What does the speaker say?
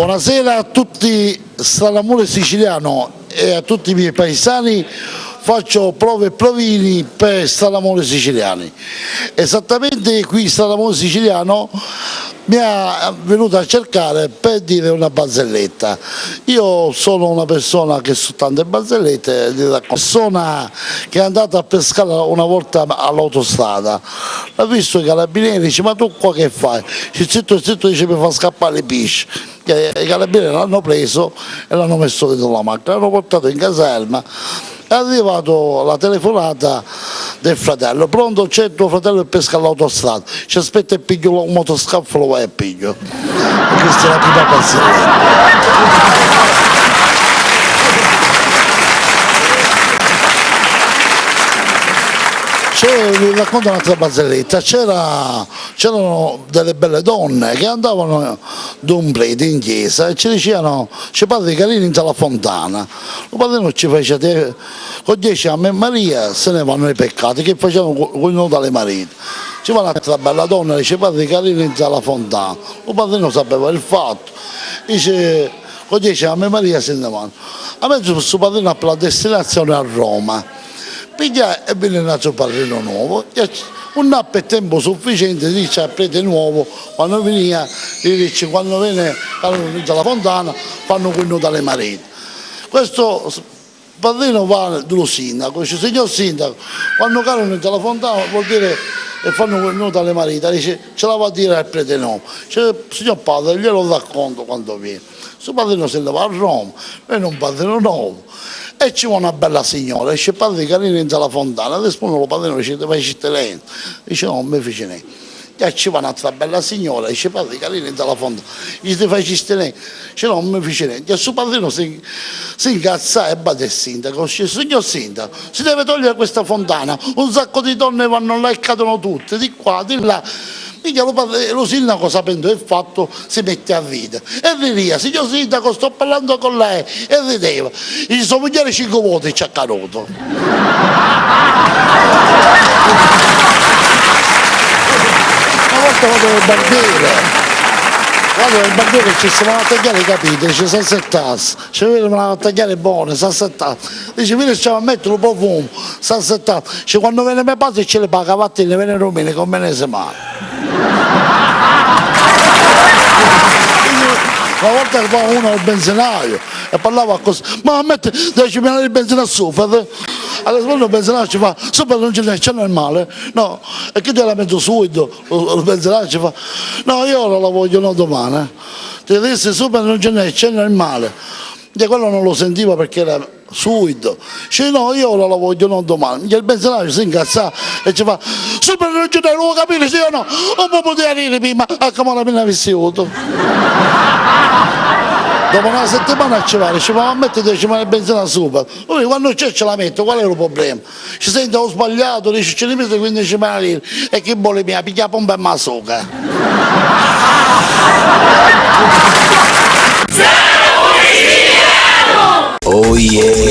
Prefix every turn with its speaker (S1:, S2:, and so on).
S1: Buonasera a tutti Stradamore Siciliano e a tutti i miei paesani. Faccio prove e provini per Stradamore Siciliani. Esattamente qui Stradamore Siciliano mi è venuto a cercare per dire una barzelletta. Io sono una persona che su tante barzellette, una persona che è andata a pescare una volta all'autostrada, l'ha visto i carabinieri, dice: ma tu qua che fai? Zitto zitto, dice: mi fa scappare i pesci. I carabinieri l'hanno preso e l'hanno messo dentro la macchina, l'hanno portato in caserma. È arrivato la telefonata del fratello: pronto, c'è tuo fratello che pesca all'autostrada, ci aspetta e piglio un motoscafo, lo vai a piglio. E questa è la prima barzelletta. Vi racconto un'altra barzelletta. C'erano delle belle donne che andavano d'un prete in chiesa e ci dicevano: ci padre Carini in la fontana. Lo padrino ci fece: con 10 anni e Maria se ne vanno i peccati, che facevano con noi dalle marite. Ci va un'altra bella donna, dice: padre Carini in la fontana. Lo padrino sapeva il fatto, dice: con 10 anni e Maria se ne vanno. A mezzo suo padrino per la destinazione a Roma. Piglia e viene il suo padrino nuovo, un nappo è tempo sufficiente, dice al prete nuovo, quando veniva, gli dice: quando viene dalla fontana fanno quello dalle marite. Questo padrino va dallo sindaco, dice: signor sindaco, quando cadono dalla fontana vuol dire che fanno quello dalle marite. Dice: ce la va a dire al prete nuovo. Dice: signor padre, glielo racconto quando viene. Suo padrino se ne va a Roma, viene un padrino nuovo. E ci va una bella signora, dice: padre Carini entra la fontana. Adesso lo padrino dice: ti fai lento. Dice: no, non mi fece niente. E ci va un'altra bella signora, dice: padre Carini entra la fontana. Dice: ti fai lento. Dice: no, non mi fece niente. E il suo padrino si incazza e batte il sindaco. Dice: signor sindaco, si deve togliere questa fontana, un sacco di donne vanno là e cadono tutte, di qua, di là. Lo sindaco, sapendo il fatto, si mette a ridere e rideva: signor sindaco, sto parlando con lei, e rideva. Gli sono migliori 5 voti ci ha caduto. Una volta vado nel barbiere, ci si vanno a tagliare i capelli, dice: salsettas, ci vengono a tagliare buone, salsettas. Dice: vieni, ci a mettere un po' fumo, salsettas. Dice: quando viene mio padre ce le paga, vattene, viene romini, con me ne si male. Una volta che va uno al benzinaio e parlava così: ma mette 10 milioni di benzina a super. Adesso il benzinaio ci fa: super, non c'è male. No, e che te la metto subito? Il benzinaio ci fa: no, io ora la voglio, no, domani. Ti disse: super, non c'è male. E quello non lo sentiva perché era subito. Dice: no, io ora la voglio, non domani. E il benzinaio si incazza e ci fa: super, non c'è, non lo capire, sì o no? Non può poter dire prima, a come la pena avessi avuto. Dopo una settimana ci va, dice: ma mettete il benzina super. Lui quando c'è ce la metto, qual è il problema? Ci sente: ho sbagliato, dice: ce ne mette 15.000 lire. E chi vuole mia, piglia pompa e mazzucca.
S2: Oh yeah!